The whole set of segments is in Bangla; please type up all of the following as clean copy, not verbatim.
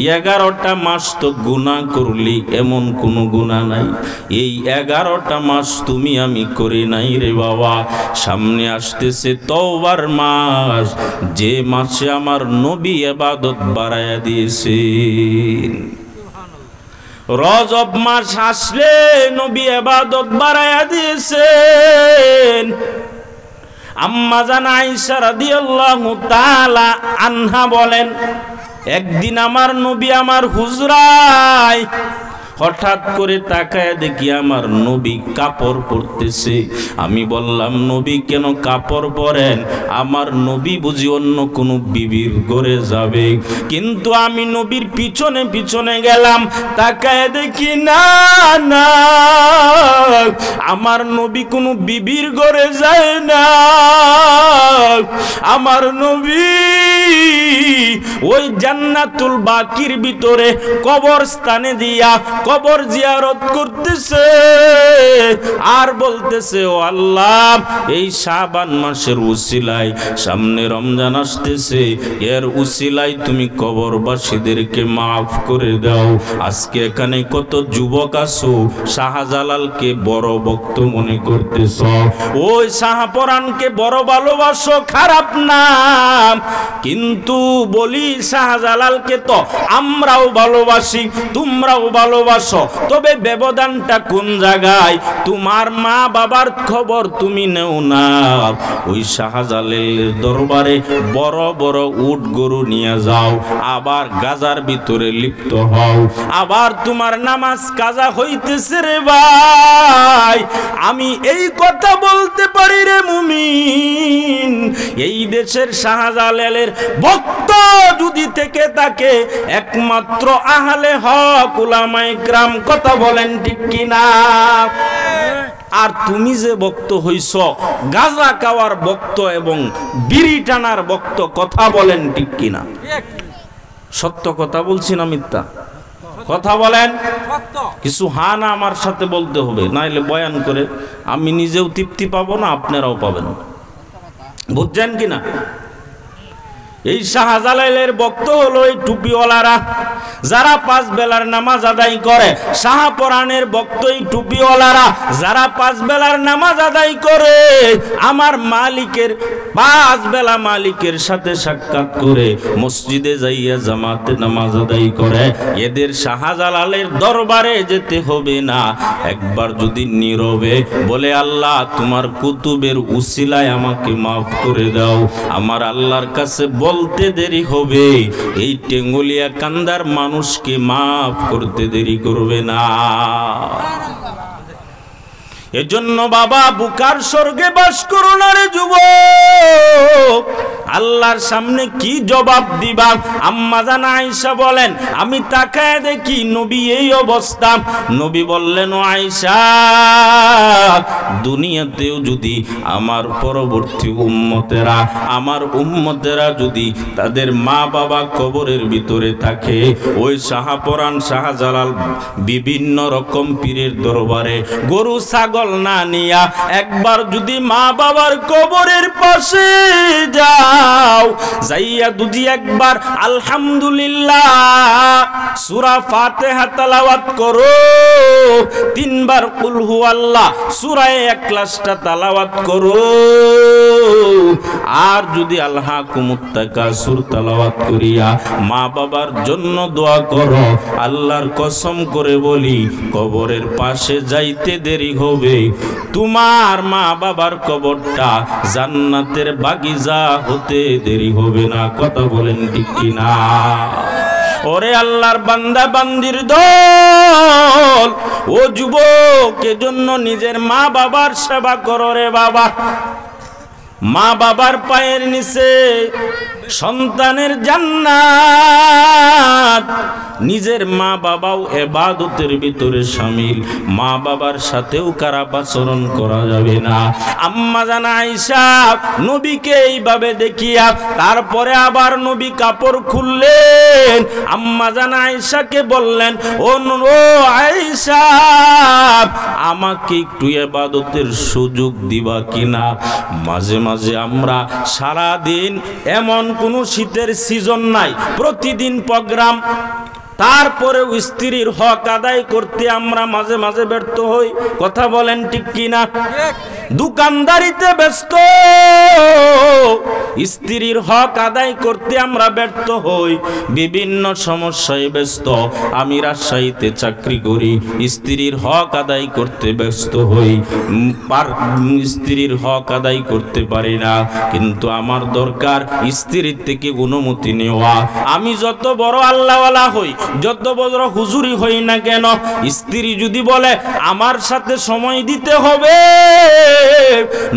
11টা মাস তো গুনাহ করলি এমন কোনো গুনাহ নাই। এই 11টা মাস তুমি আমি করি নাই রে বাবা। সামনে আসতেছে তওবার মাস, যে মাসে আমার নবী ইবাদত বাড়ায়া দিয়েছেন। রজব মাস আসলে নবী ইবাদত বাড়ায়া দিয়েছেন। আম্মা জান আয়েশা রাদিয়াল্লাহু তাআলা আনহা বলেন, একদিন আমার নবী আমার হুজরায় হঠাৎ করে তাকায় দেখি আমার নবী কাপড় পরতেছে। আমি বললাম, নবী কেন কাপড় পরেন? আমার নবী বুঝি অন্য কোনো বিবির ঘরে যাবে। কিন্তু আমি নবীর পিছনে পিছনে গেলাম, তাকায় দেখি না না, আমার নবী কোনো বিবির ঘরে যায় না। আমার নবী ওই জান্নাতুল বাকির ভিতরে কবরস্থানে দিয়া কবর জিয়ারত করতেছে আর বলতেছে, ও আল্লাহ, এই শাবান মাসের উসিলায় সামনে রমজান আসতেছে, এর উসিলায় তুমি কবরবাসীদেরকে মাফ করে দাও। আজকে এখানে কত যুবক আছো শাহজালালকে বড় ভক্ত মনে করতেছ, ওই শাহপরানকে বড় ভালোবাসো, খারাপ না, কিন্তু বলি শাহজালালকে তো আমরাও ভালোবাসি, তোমরাও ভালোবাসো, তবে ব্যবধানটা কোন জায়গায়? তোমার মা বাবার খবর তুমি নেও না, ওই শাহজালালের দরবারে বড় বড় উট গরু নিয়ে যাও, আবার গাজার ভিতরে লিপ্ত হও, আবার তোমার নামাজ কাজা হইতেছে রে ভাই। আমি এই কথা বলতে পারি রে মুমিন, এই দেশের শাহজালালের ভক্ত যদি থেকে থাকে একমাত্র আহলে হক উলামায়ে কিরাম, কথা বলেন ঠিক কিনা? আর তুমি যে ভক্ত হইছ গাঁজা খাওয়ার ভক্ত এবং বিড়ি টানার ভক্ত, কথা বলেন ঠিক কিনা? সত্য কথা বলছি না মিথ্যা কথা বলেন? কিছু হা না আমার সাথে বলতে হবে, নাইলে বয়ান করে আমি নিজেও তৃপ্তি পাবো না, আপনারাও পাবেন। বুঝছেন কিনা? এই শাহজালালের ভক্ত হলো এই টুপিওয়ালারা, যারা 5 বেলার নামাজ আদায় করে। শাহপরানের ভক্ত এই টুপিওয়ালারা, যারা 5 বেলার নামাজ আদায় করে। আমার মালিকের 5 বেলা মালিকের সাথে সাক্ষাৎ করে মসজিদে যাইয়া জামাতে নামাজ আদায় করে। এদের শাহজালালের দরবারে যেতে হবে না, একবার যদি নীরবে বলে, আল্লাহ তোমার কুতুবের উসিলায় আমাকে মাফ করে দাও, আমার আল্লাহর কাছে বলতে দেরি হবে, এই টেঙ্গুলিয়া কান্দার মানুষকে মাফ করতে দেরি করবে না। এজন্য বাবা বুকার স্বর্গে বাস করো না রে যুবক, আল্লাহর সামনে কি জবাব দিবা? আম্মা জান আয়েশা বলেন, আমি তাকায় দেখি নবী এই অবস্থা। নবী বললেন, ও আয়েশা, দুনিয়াতেও যদি আমার পরবর্তী উম্মতেরা, আমার উম্মতেরা যদি তাদের মা বাবা কবরের ভিতরে থাকে, ওই শাহপরান শাহজালাল বিভিন্ন রকম পীরের দরবারে গরু ছাগল না নিয়া একবার যদি মা বাবার কবরের পাশে যাও, যাইয়া দুজি একবার আলহামদুলিল্লাহ সূরা ফাতিহা তেলাওয়াত করো, 3 বার কুল হুয়াল্লাহ সূরা ইখলাসটা তেলাওয়াত করো, আর যদি আলহাকুমুত তাকাসুর তেলাওয়াত করিয়া মা বাবার জন্য দোয়া করো, আল্লাহর কসম করে বলি কবরের পাশে যাইতে দেরি হবে, তোমার মা বাবার কবরটা জান্নাতের বাগিচা হতে দেরি হবে না। কথা বলেন ঠিক কিনা? ওরে আল্লাহর বান্দা বান্দির দল, ও যুবক, এজন্য নিজের মা বাবার সেবা করো রে বাবা। মা বাবার পায়ের নিচে সন্তানের জান্নাত, নিজের মা বাবাও ইবাদতের ভিতরে শামিল, মা বাবার সাথেও খারাপ আচরণ করা যাবে না। আম্মা জান আয়েশা নবীকে এইভাবে দেখিয়া তারপরে আবার নবী কাপড় খুললেন। আম্মা জান আয়েশাকে বললেন, ও আয়েশা, আমাকে একটু ইবাদতের সুযোগ দিবা কিনা? মাঝে মাঝে আমরা সারা দিন, এমন কোন শীতের সিজন নাই, প্রতিদিন প্রোগ্রাম, তারপরেও স্ত্রীর হক আদায় করতে আমরা মাঝে মাঝে ব্যর্থ হই। কথা বলেন ঠিক কিনা? দোকানদারিতে ব্যস্ত, স্ত্রীর হক আদায় করতে আমরা ব্যর্থ হই। বিভিন্ন সমস্যায় ব্যস্ত, আমি রাজশাহীতে চাকরি করি, স্ত্রীর হক আদায় করতে ব্যস্ত হই, স্ত্রীর হক আদায় করতে পারি না। কিন্তু আমার দরকার স্ত্রীর থেকে অনুমতি নেওয়া। আমি যত বড় আল্লাহওয়ালা হই, যত বড় হুজুরি হই না কেন, স্ত্রী যদি বলে আমার সাথে সময় দিতে হবে,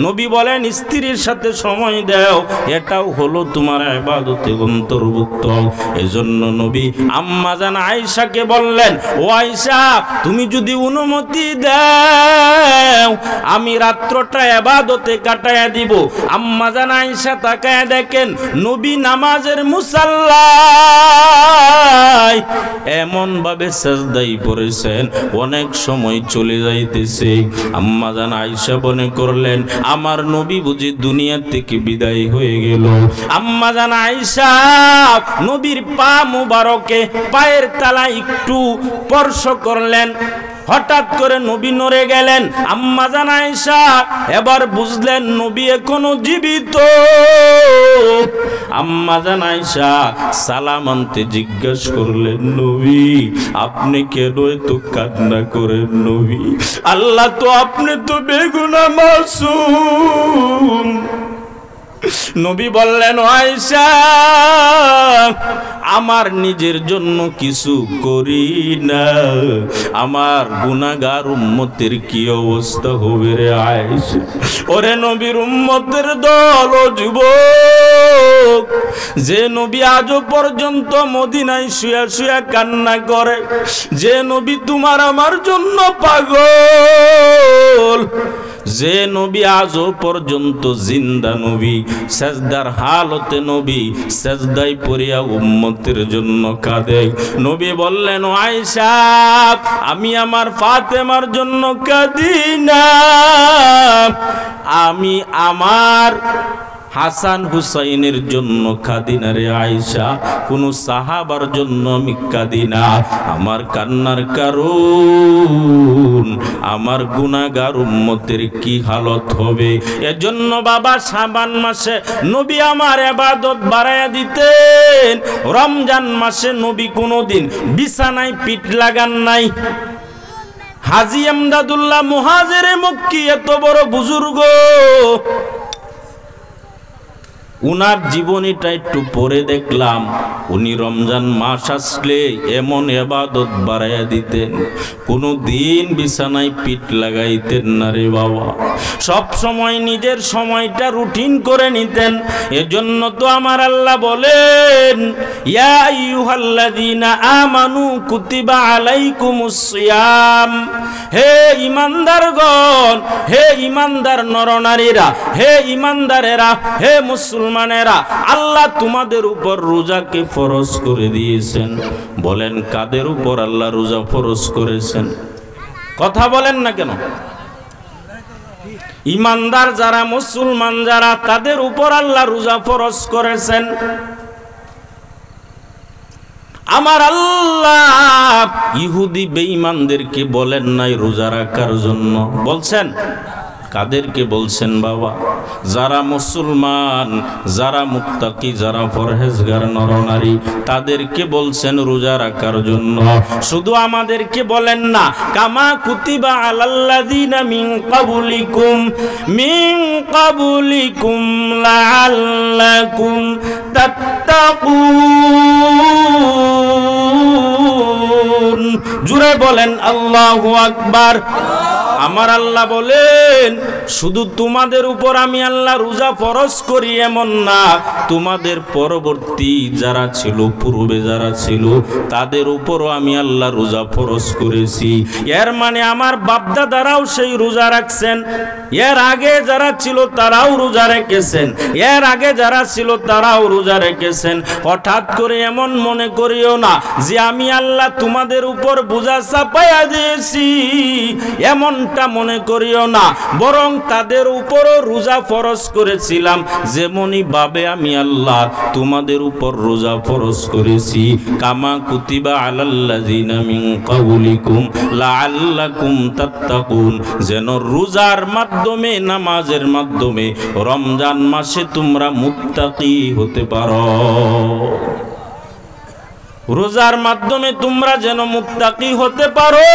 নবী বলেন স্ত্রীর সাথে সময় দাও, এটাও হলো তোমার ইবাদতে অন্তর্ভুক্ত। এজন্য নবী আম্মা জান আয়েশাকে বললেন, ও আয়েশা, তুমি যদি অনুমতি দাও আমি রাত্রটা ইবাদতে কাটায়া দিব। আম্মা জান আয়েশা তাকায়া দেখেন নবী নামাজের মুসাল্লায় এমন ভাবে সাজদায় পড়েছেন, অনেক সময় চলে যাইতেছে। আম্মা জান আয়েশা মনে করলেন আমার নবী বুঝি দুনিয়া থেকে বিদায় হয়ে গেল। আম্মা জান আয়েশা নবীর পা মুবারকে পায়ের তলা একটু স্পর্শ করলেন, হঠাৎ করে নবী নড়ে গেলেন। আম্মা জান আয়েশা এবার বুঝলেন নবী এখনো জীবিত। আম্মা জান আয়েশা সালাম আনতে জিজ্ঞেস করলেন, নবী আপনি কেন এত কান্না করেন? নবী, আল্লাহ তো, আপনি তো বেগুনাহ মাসুম। নবী বললেন, আয়েশা আমার নিজের জন্য কিছু করি না, আমার গুনাহগার উম্মতের কি অবস্থা হবে রে আয়েশা? ওরে নবীর উম্মতের দল, ও যুবক, যে নবী আজও পর্যন্ত মদিনায় শুয়া শুয়া কান্না করে, যে নবী তোমার আমার জন্য পাগল, যে নবী আজও পর্যন্ত জিন্দা নবী, সেজদার হালতে নবী সেজদায় পড়িয়া উম্মতের জন্য কাঁদে। নবী বললেন, আয়েশা আমি আমার ফাতেমার জন্য কাঁদি না, আমি আমার হাসান হুসাইনের জন্য কাঁদি না রে আয়েশা, কোন সাহাবার জন্য আমি কাঁদি না। আমার কান্নার কারণ আমার গুনাহগার উম্মতের কি হালত হবে। এজন্য বাবা শাবান মাসে নবী আমার ইবাদত বাড়ায়া দিতেন। রমজান মাসে নবী কোনোদিন বিছানায় পিঠ লাগান নাই। হাজী আমদাদুল্লাহ মুহাজিরে মক্কি এত বড় বুজুর্গ, উনার জীবনীটা একটু পড়ে দেখলাম, উনি রমজান মাস আসলে এমন ইবাদত বাড়াইয়া দিতেন, কোনো দিন বিছানায় পিঠ লাগাইতেন না রে বাবা। সব সময় নিজের সময়টা রুটিন করে নিতেন। এজন্য তো আমার আল্লাহ বলেন, ইয়া আইয়ুহাল্লাযীনা আমানু কুতিবা আলাইকুমুস সিয়াম। হে ঈমানদারগণ, হে ঈমানদার নরনারীরা, হে ঈমানদারেরা, হে মুসলমানেরা, আল্লাহ তোমাদের উপর রোজাকে ফরজ করে দিয়েছেন। বলেন কাদের উপর আল্লাহ রোজা ফরজ করেছেন? কথা বলেন না কেন? ঈমানদার যারা, মুসলমান যারা, তাদের উপর আল্লাহ রোজা ফরজ করেছেন। আমার আল্লাহ ইহুদি বেঈমানদেরকে বলেন নাই রোজা রাখার জন্য, বলছেন কাদেরকে বলছেন বাবা? যারা মুসলমান, যারা মুত্তাকি, যারা পরহেজগার নরনারী, তাদেরকে বলছেন রোজা রাখার জন্য। শুধু আমাদেরকে বলেন না, কামা কুতিবা আলাল্লাযীনা মিন কাবুলিকুম লাআল্লাকুম তাত্তাকুন। জুড়ে বলেন আল্লাহু আকবার। আমার আল্লাহ বলেন শুধু তোমাদের উপর আমি আল্লাহ রোজা ফরজ করি এমন না, তোমাদের পরবর্তী যারা ছিল, পূর্বে যারা ছিল, তাদের উপরও আমি আল্লাহ রোজা ফরজ করেছি। এর মানে আমার বাপদাদারাও সেই রোজা রাখছেন, এর আগে যারা ছিল তারাও রোজা রেখেছেন, এর আগে যারা ছিল তারাও রোজা রেখেছেন। হঠাৎ করে এমন মনে করিও না যে আমি আল্লাহ তোমাদের উপর বোঝা চাপাইয়া দিয়েছি, এমনটা মনে করিও না, বরং তাদের উপরও রোজা ফরজ করেছিলাম যেমনি ভাবে আমি আল্লাহ তোমাদের উপর রোজা ফরজ করেছি। কামা কুতিবা আলাল্লাযিনা মিন ক্বাবলিকুম লাআল্লাকুম তাত্তাকুন, যেন রোজার মাধ্যমে, নামাজের মাধ্যমে রমজান মাসে তোমরা মুত্তাকি হতে পারো। রোজার মাধ্যমে তোমরা যেন মুত্তাকি হতে পারো,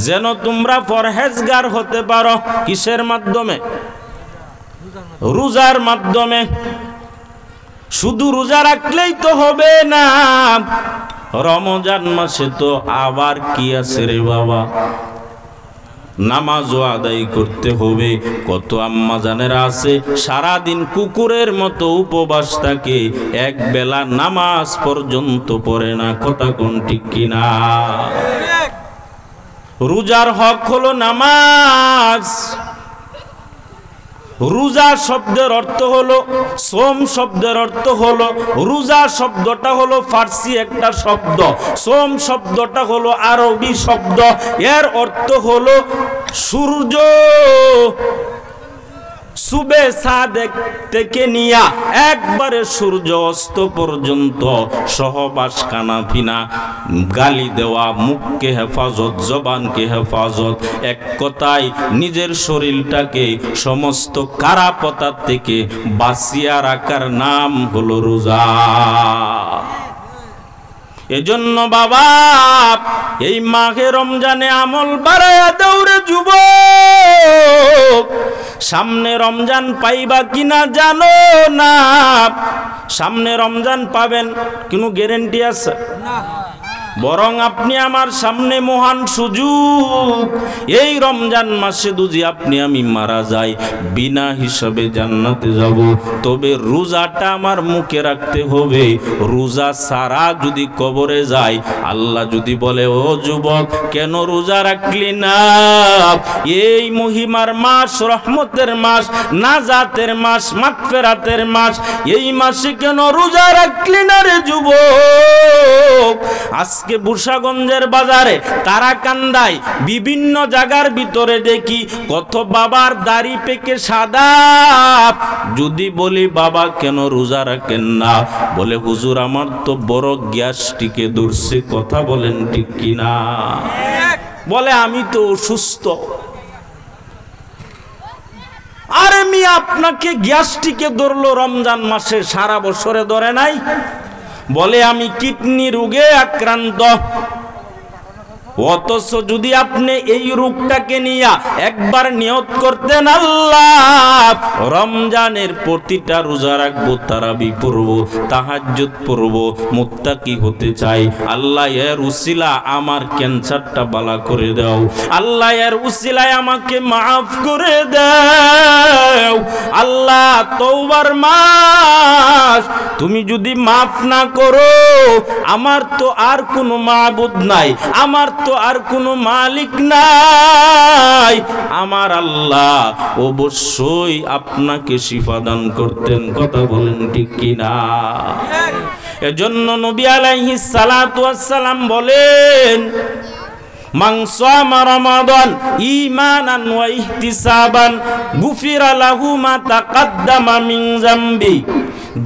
যেন তোমরা পরহেজগার হতে পারো। কিসের মাধ্যমে? রোজার মাধ্যমে। শুধু রোজা রাখলেই তো হবে না, রমজান মাসে তো আবার কি আছে রে বাবা, নামাজও আদায় করতে হবে। কত আম্মা জানেরা আছে সারাদিন কুকুরের মতো উপবাস থাকে, এক বেলা নামাজ পর্যন্ত পড়ে না। কথা কোন ঠিক কিনা? রোজার হক হলো নামাজ। রোজা শব্দের অর্থ হলো, সোম শব্দের অর্থ হলো, রোজা শব্দটা হলো ফার্সি একটা শব্দ, সোম শব্দটা হলো আরবি শব্দ। এর অর্থ হলো সূর্য সুবে সাদেক থেকে নিয়া একবারে সূর্য অস্ত পর্যন্ত সহবাস, খানাপিনা, গালি দেওয়া, মুখকে হেফাজত, জবানকে হেফাজত, এক কথায় নিজের শরীরটাকে সমস্ত কারাপতার থেকে বাঁচিয়া রাখার নাম হলো রোজা। এজন্য বাবা এই মাঘে রমজানে আমল বাড়ায়া দৌড়ে যুবক, সামনে রমজান পাইবা কিনা জানো না, সামনে রমজান পাবেন কোনো গ্যারান্টি আছে না, বরং আপনি আমার সামনে মহান সুযোগ। এই রমজান মাসে যদি আপনি আমি মারা যাই, বিনা হিসাবে জান্নাতে যাব, তবে রোজাটা আমার মুখে রাখতে হবে। রোজা সারা যদি কবরে যায়, আল্লাহ যদি বলে ও যুবক কেন রোজা রাখলি না, এই মহিমার মাস, রহমতের মাস, নাজাতের মাস, মাগফিরাতের মাস, এই মাসে কেন রোজা রাখলি না রে যুবক। আজকে বুরসাগঞ্জের বাজারে, তারাকান্দায়, বিভিন্ন জায়গার ভিতরে দেখি কত বাবার দাড়ি পেকে সাদা। যদি বলি বাবা কেন রোজা রাখেন না, বলে হুজুর আমার তো বড় গ্যাস্ট্রিকে ধরছে। কথা বলেন ঠিক কিনা? বলে আমি তো অসুস্থ। আরে মিয়া আপনাকে গ্যাস্ট্রিকে ধরলো রমজান মাসে, সারা বছরে ধরে নাই? বলে আমি কিডনি রোগে আক্রান্ত। অথচ যদি আপনি এই রোগটাকে নিয়ে একবার নিয়ত করতেন আল্লাহ রমজানের প্রতিটা রোজা রাখবো, তারাবি পড়বো, তাহাজ্জুদ পড়বো, মুত্তাকি হতে চাই, আল্লাহ এর উসিলা আমার ক্যান্সারটা বালা করে দাও, আল্লাহ এর উসিলায় আমাকে মাফ করে দাও। আল্লাহ তওবার মাস, তুমি যদি মাফ না করো, আমার তো আর কোনো মাবুদ নাই, আমার তো আর কোনো মালিক নাই, আমার আল্লাহ অবশ্যই আপনাকে শিফা দান করতেন। কথা বলেন ঠিক কিনা? এজন্য নবী আলাইহিস সালাতু ওয়াস সালাম বলেন মান সামা রমাদান ঈমানান ওয়া ইহতিসাবান গুফিরা লাহু মা তাকাদ্দামা মিন যামবি।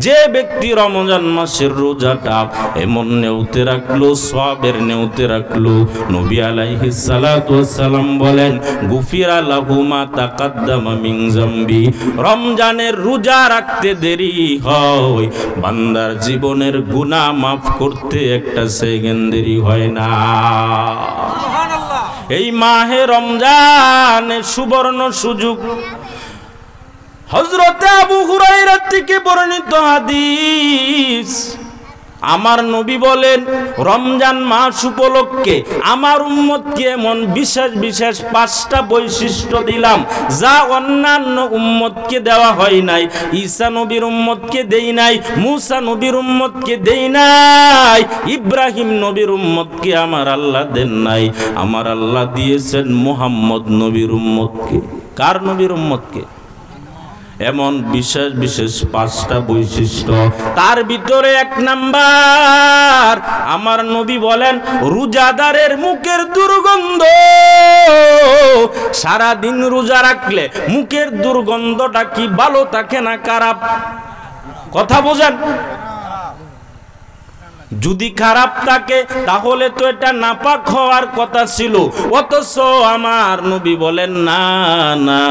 যে ব্যক্তি রমজান মাসের রোজাটা এমন নেউতে রাখলো, সওয়াবের নেউতে রাখলো, নবী আলাইহিস সালাতু ওয়াস সালাম বলেন গুফিরা লাহু মা তাকাদ্দামা মিন যামবি। রমজানের রোজা রাখতে দেরি হয়, বান্দার জীবনের গুনাহ মাফ করতে একটা সেকেন্ড দেরি হয় না। এই মাহে রমজানের সুবর্ণ সুযোগ। হযরতে আবু হুরায়রা থেকে বর্ণিত হাদিস, আমার নবী বলেন রমজান মাস উপলক্ষে আমার উম্মতকে এমন বিশেষ বিশেষ 5টা বৈশিষ্ট্য দিলাম যা অন্যান্য উম্মতকে দেওয়া হয় নাই। ঈসা নবীর উম্মতকে দেই নাই, মুসা নবীর উম্মতকে দেই নাই, ইব্রাহিম নবীর উম্মতকে আমার আল্লাহ দেন নাই। আমার আল্লাহ দিয়েছেন মুহাম্মদ নবীর উম্মতকে। কার নবীর উম্মতকে? এমন বিশেষ বিশেষ 5টা বৈশিষ্ট্য। তার ভিতরে 1 নাম্বার, আমার নবী বলেন রোজাদারের মুখের দুর্গন্ধ, সারা দিন রোজা রাখলে মুখের দুর্গন্ধটা কি ভালো থাকে না খারাপ? কথা বোঝেন? যদি খারাপ থাকে তাহলে তো এটা নাপাক হওয়ার কথা ছিল, অথচ আমার নবী বলেন না না,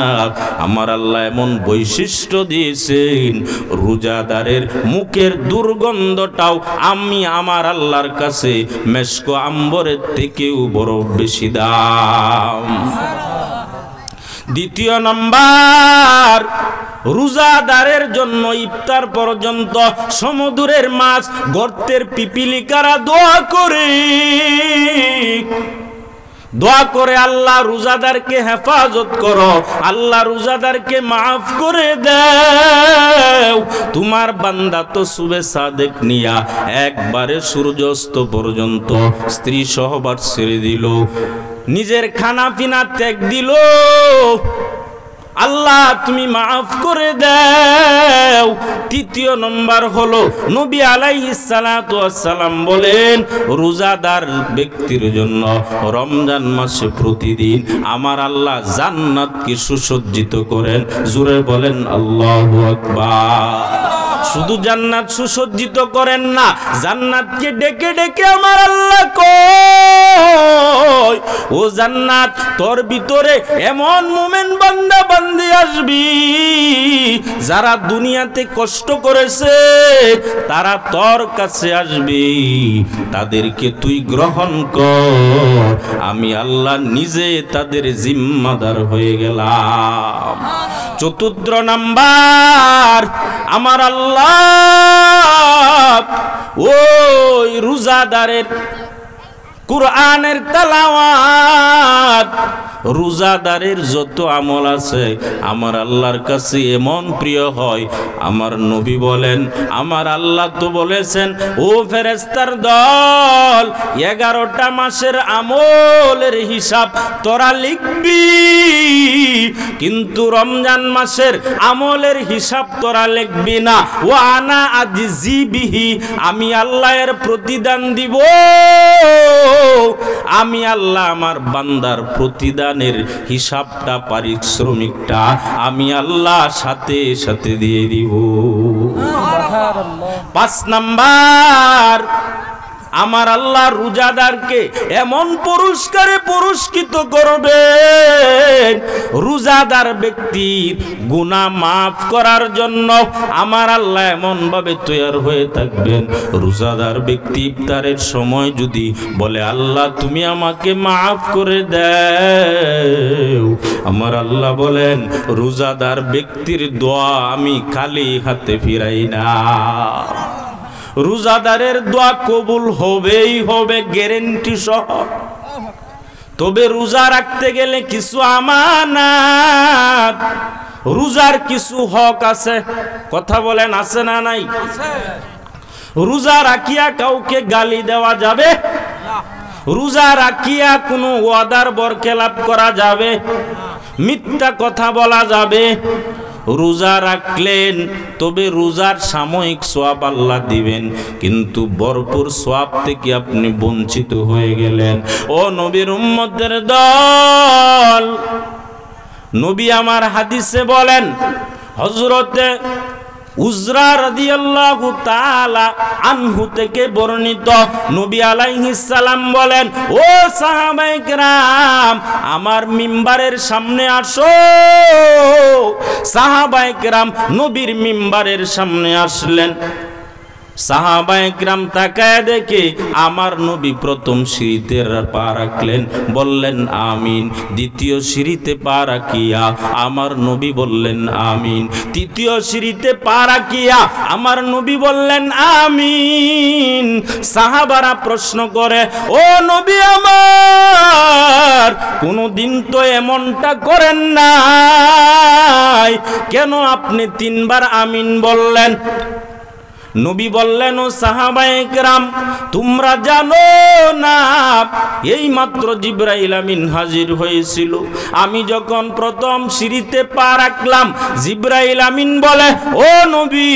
আমার আল্লাহ এমন বৈশিষ্ট্য দিয়েছেন রোজাদারের মুখের দুর্গন্ধটাও আমি আমার আল্লাহর কাছে মেশক আম্বরের থেকেও বড় বেশি দাম। দ্বিতীয় নাম্বার, রোজাদারের জন্য ইফতার পর্যন্ত সমুদ্রের মাছ, গর্তের পিপিলিকারা দোয়া করে আল্লাহ রোজাদারকে হেফাজত করো, আল্লাহ রোজাদারকে মাফ করে দাও। তোমার বান্দা তো সুবে সাদেক নিয়া একবারে সূর্যাস্ত পর্যন্ত স্ত্রী সহবাস ছেড়ে দিল, নিজের খানা পিনা ত্যাগ দিল, আল্লাহ তুমি মাফ করে দাও। তৃতীয় নম্বর হলো নবী আলাইহিস সালাতু ওয়াস সালাম বলেন রোজাদার ব্যক্তির জন্য রমজান মাসে প্রতিদিন আমার আল্লাহ জান্নাতকে সুসজ্জিত করেন। জোরে বলেন আল্লাহু আকবার। শুধু জান্নাত সুসজ্জিত করেন না, জান্নাতকে ডেকে ডেকে আমার আল্লাহ কয় ও জান্নাত তোর ভিতরে এমন মুমিন বান্দা বান্দি আসবি যারা দুনিয়াতে কষ্ট করেছে, তারা তোর কাছে আসবে, তাদেরকে তুই গ্রহণ কর, আমি আল্লাহ নিজে তাদের জিম্মাদার হয়ে গেলাম। চতুর্থ নাম্বার, আমার আল্লাহ ওই রোজাদারের কুরআনের তেলাওয়াত, রোজাদারের যত আমল আছে আমার আল্লাহর কাছে এমন প্রিয় হয়। আমার নবী বলেন আমার আল্লাহ তো বলেছেন ও ফেরেশতার দল 11টা মাসের আমলের হিসাব তোরা লিখবি, কিন্তু রমজান মাসের আমলের হিসাব তোরা লিখবি না। ও আনা আজজি বিহি, আমি আল্লাহ এর প্রতিদান দিব, আমি আল্লাহ আমার বান্দার প্রতিদানের হিসাবটা পারিশ্রমিকটা আমি আল্লাহ সাথে সাথে দিয়ে দিব। 5 নাম্বার, আমার আল্লাহ রোজাদারকে এমন পুরস্কারে পুরস্কৃত করবেন, রোজাদার ব্যক্তির গুনাহ মাফ করার জন্য আমার আল্লাহ এমন ভাবে তৈয়ার হয়ে থাকবেন, রোজাদার ব্যক্তি ইফতারের সময় যদি বলে আল্লাহ তুমি আমাকে মাফ করে দাও, আমার আল্লাহ বলেন রোজাদার ব্যক্তির দোয়া আমি খালি হাতে ফিরাই না, রোজাদারের দোয়া কবুল হবেই হবে গ্যারান্টি সহ। তবে রোজা রাখতে গেলে কিছু আমানত, রোজার কিছু হক আছে, কথা বলেন আছে না নাই? রোজা রাখিয়া কাউকে গালি দেওয়া যাবে? রোজা রাখিয়া কোনো ওয়াদার বরখেলাপ করা যাবে? মিথ্যা কথা বলা যাবে? রোজা রাখলেন তবে রোজার সাময়িক সওয়াব আল্লাহ দিবেন, কিন্তু ভরপুর সওয়াব থেকে আপনি বঞ্চিত হয়ে গেলেন। ও নবীর উম্মতের দল, নবী আমার হাদিসে বলেন, হযরতে উজরা রাদিয়াল্লাহু তাআলা আনহু থেকে বর্ণিত, নবী আলাইহিস সালাম বলেন ও সাহাবায়ে কেরাম আমার মিম্বারের সামনে আসো। সাহাবায়ে কেরাম নবীর মিম্বারের সামনে আসলেন, সাহাবায়ে কিরাম তাকায় দেখে আমার নবী প্রথম সিঁড়িতে পা রাখলেন, বললেন আমিন। দ্বিতীয় সিঁড়িতে পা রাখিয়া আমার নবী বললেন আমিন। তৃতীয় সিঁড়িতে পা রাখিয়া আমার নবী বললেন আমিন। সাহাবারা প্রশ্ন করে, ও নবী আমার, কোনদিন তো এমনটা করেন নাই, কেন আপনি তিনবার আমিন বললেন? নবী বললেন, ও সাহাবায়ে কেরাম, তোমরা জানো না এই মাত্র জিবরাইল আমিন হাজির হয়েছিল। আমি যখন প্রথম সিঁড়িতে পা রাখলাম, জিবরাইল আমিন বলে, ও নবী,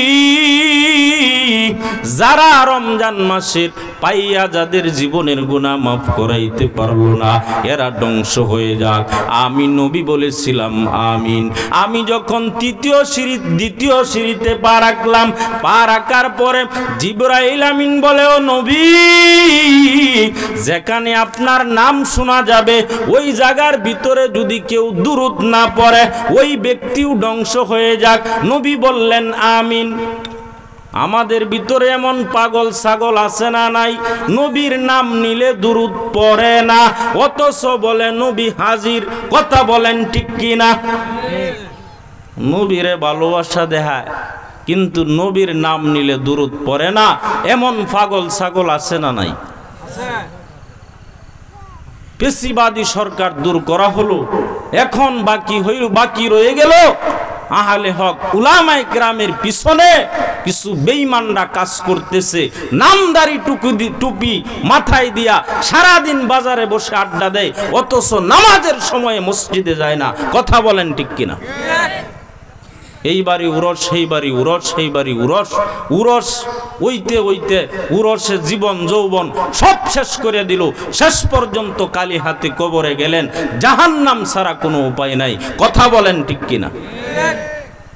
যারা রমজান মাসের পাইয়া যাদের জীবনের গুনাহ মাফ করাইতে পারলো না, এরা ধ্বংস হয়ে যাক। আমি নবী বলেছিলাম আমিন। আমি যখন দ্বিতীয় সিঁড়িতে পা রাখলাম, পা রাখার পরে জিবরাইল আমিন বলে, ও নবী, যেখানে আপনার নাম শোনা যাবে ওই জায়গার ভিতরে যদি কেউ দুরূদ না পড়ে, ওই ব্যক্তিও ধ্বংস হয়ে যাক। নবী বললেন আমিন। আমাদের ভিতরে এমন পাগল ছাগল আছে না নাই? নবীর নাম নিলে দুরূদ পড়ে না, অথচ বলে নবী হাজির। কথা বলেন ঠিক কিনা? নবীরে ভালোবাসা দেখায়, কিন্তু নবীর নাম নিলে দুরূদ পড়ে না, এমন পাগল ছাগল আছে না নাই? পেশিবাদী সরকার দূর করা হলো, এখন বাকি রয়ে গেল আহলে হক উলামায়ে কেরামের পিছনে কিছু বেঈমানরা কাজ করতেছে। নামদারি টুপি মাথায় দিয়া সারাদিন বাজারে বসে আড্ডা দেয়, অথচ নামাজের সময়ে মসজিদে যায় না। কথা বলেন ঠিক কিনা? এই বাড়ি উরস, সেই বাড়ি উরস, সেই বাড়ি উরস, উরস ওইতে উরসে জীবন যৌবন সব শেষ করে দিল। শেষ পর্যন্ত কালি হাতে কবরে গেলেন, জাহান্নাম ছাড়া কোনো উপায় নাই। কথা বলেন ঠিক কিনা?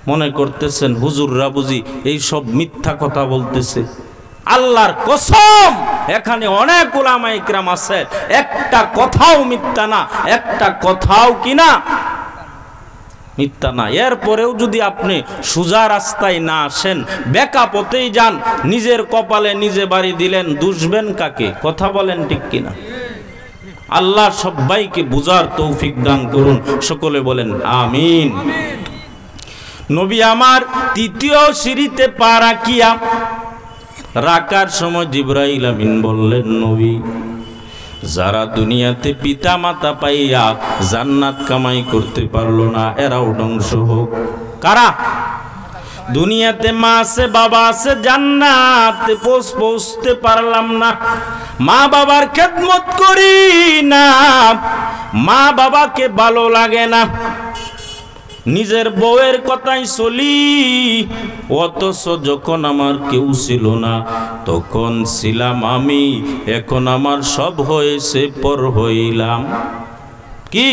মনে করতেছেন হুজুররা বুঝি এই সব মিথ্যা কথা বলতেছে? আল্লাহর কসম, এখানে অনেক উলামায়ে কিরাম আছে, একটা কথাও মিথ্যা না, একটা কথাও কিনা মিথ্যা না। এরপরেও যদি আপনি সোজা রাস্তায় না আসেন, বেকা পথেই যান, নিজের কপালে নিজে বাড়ি দিলেন, দুষবেন কাকে? কথা বলেন ঠিক কিনা? আল্লাহ সবাইকে বুঝার তৌফিক দান করুন, সকলে বলেন আমিন। নবী আমার তৃতীয় সিঁড়িতে পা রাখার সময় জিবরাইল আমিন বললেন, নবী, যারা দুনিয়াতে পিতা মাতা পাইয়া জান্নাত কামাই করতে পারলো না, এরাও ধ্বংস হোক। কারা? দুনিয়াতে মা আছে, বাবা আছে, জান্নাতে পৌঁছতে পারলাম না, মা বাবার খেদমত করি না, মা বাবাকে ভালো লাগে না, নিজের বউয়ের কথাই চলি, অথচ যখন আমার কেউ ছিল না তখন ছিলাম আমি, এখন আমার সব হয়েছে পর হইলাম। কি?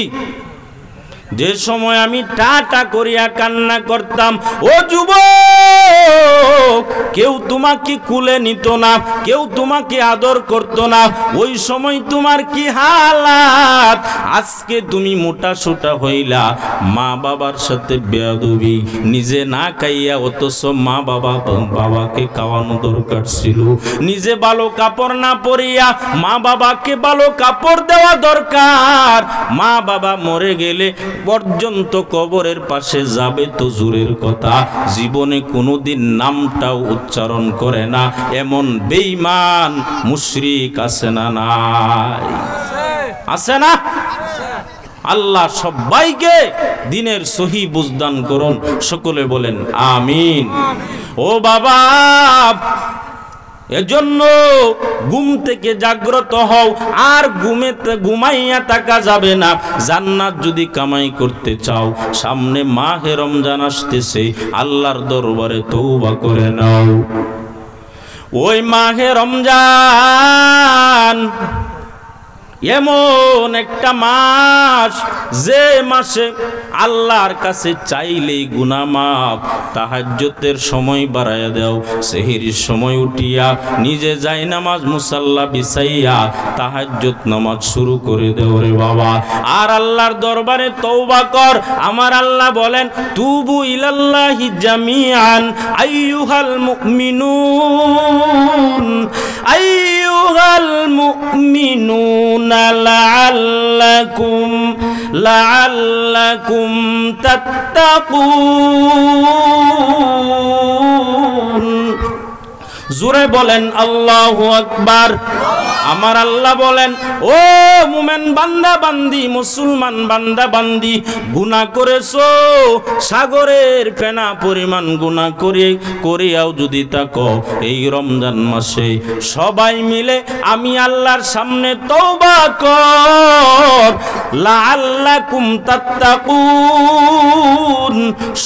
যে সময় আমি টাটা করিয়া কান্না করতাম, ও যুবক, কেউ তোমাকে কুলে নিত না, কেউ তোমাকে আদর করত না, ওই সময় তোমার কি হালাত? আজকে তুমি মোটা সোটা হইলা, মা বাবার সাথে বেয়াদবি, নিজে না খাইয়া, অথচ মা বাবাকে খাওয়ানো দরকার ছিল, নিজে ভালো কাপড় না পরিয়া মা বাবাকে ভালো কাপড় দেওয়া দরকার। মা বাবা মরে গেলে পর্যন্ত কবরের পাশে যাবে তো জোরের কথা, জীবনে কোনোদিন নামটাও উচ্চারণ করে না, এমন বেঈমান মুশরিক আছে না নাই? আছে না? আল্লাহ সবাইকে দিনের সহি বুঝদান করুন, সকলে বলেন আমিন। ও বাবা, এজন্য ঘুম থেকে জাগ্রত হও, আর ঘুমাইয়া থাকা যাবে না। জান্নাত যদি কামাই করতে চাও, সামনে মাহে রমজান আসতেছে, আল্লাহর দরবারে তওবা করে নাও। ওই মাহে রমজান এমন একটা মাস যে মাসে আল্লাহর কাছে চাইলেই গুনাহ মাফ। তাহাজ্জুদের সময় বাড়ায়া দাও, সেহরির সময় উঠিয়া নিজে যাই নামাজ মুসাল্লা বিছাইয়া তাহাজ্জুদ নামাজ শুরু করে দেও রে বাবা। আর আল্লাহর দরবারে তওবা কর। আমার আল্লাহ বলেন, তুবু ইলাল্লাহি জামিআন আইয়ুহাল মুমিনুন আইয়ুহাল মুমিনুন লাআল্লাকুম তাত্তাকুন। জোরে বলেন আল্লাহু আকবার। আমার আল্লাহ বলেন, ও মুমিন বান্দা বান্দি, মুসলমান বান্দা বান্দি, গুনাহ করেছো সাগরের ফেনা পরিমাণ গুনাহ করিয়াও যদি তাকো এই রমজান মাসে সবাই মিলে আমি আল্লাহর সামনে তওবা কর, লাআল্লাকুম তাত্তাকুন,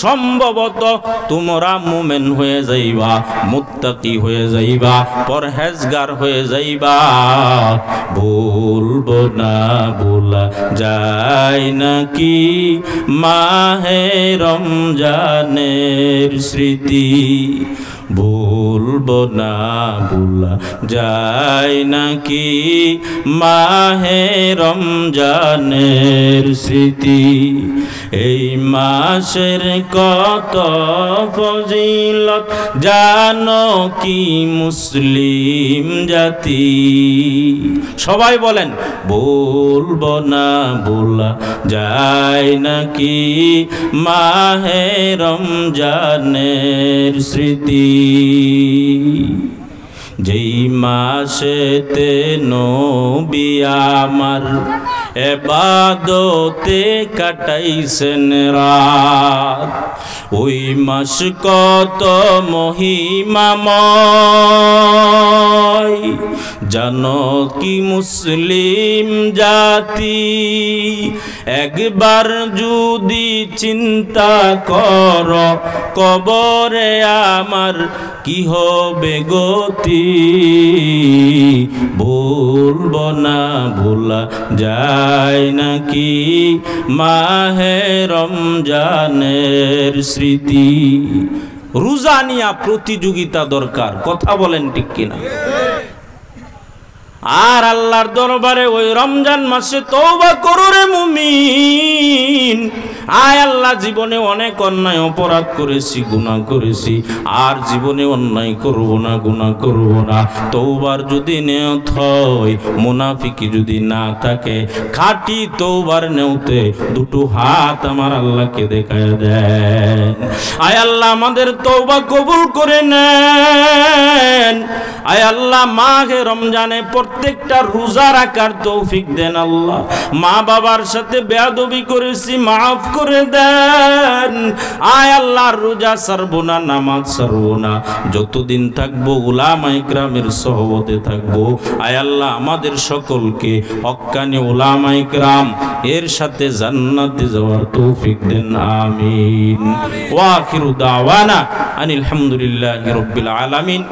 সম্ভবত তোমরা মুমিন হয়ে যাইবা, মুত্তাকি হয়ে যাইবা, পরহেজগার হয়ে যাইবা। ভুলবো না ভোলা যায় নাকি মাহে রমজানের স্মৃতি, ভুলবো না ভোলা যায় নাকি মাহে রমজানের স্মৃতি। এই মাসের কত ফজিলত জানো কি মুসলিম জাতি। সবাই বলেন, ভুলবো না ভোলা যায় নাকি মাহে রমজানের স্মৃতি। যেই মাসেতে নবী আমার ইবাদতে কাটাইছেন রাত, ওই মাস কত মহিমাময় জানো কি মুসলিম জাতি। একবার যদি চিন্তা কর কবরে আমার কি হবে গতি, ভুলবো না ভোলা যায় নাকি মাহে রমজানের স্মৃতি। রোজা নিয়া প্রতিযোগিতা দরকার, কথা বলেন ঠিক কিনা? আর আল্লাহর দরবারে ওই রমজান মাসে তওবা করো রে মুমিন। আয় আল্লাহ, জীবনে অনেক অন্যায় অপরাধ করেছি, গুনাহ করেছি, আর জীবনে অন্যায় করব না, গুনাহ করব না। তওবার যদি নিয়ত হয়, মুনাফিকি যদি না থাকে, খাঁটি তওবার নিয়তে দুটো হাত আমার আল্লাহকে দেখায় দেন। আয় আল্লাহ, আমাদের তওবা কবুল করে নেন। আয় আল্লাহ, মাহে রমজানে প্রত্যেকটা রোজা রাখার তৌফিক দেন আল্লাহ। মা বাবার সাথে বেয়াদবি করেছি, মাফ করে দেন। আয় আল্লাহ, রোজা ছাড়বো না, নামাজ ছাড়বো না, যতদিন থাকবো উলামায়ে ইকরামের সহবতে থাকবো। আয় আল্লাহ, আমাদের সকলকে হক্কানি উলামায়ে ইকরাম এর সাথে জান্নাতে যাওয়ার তৌফিক দেন, আমিন। ওয়া আখিরু দাওয়ানা আনিল হামদুলিল্লাহি রাব্বিল আলামিন।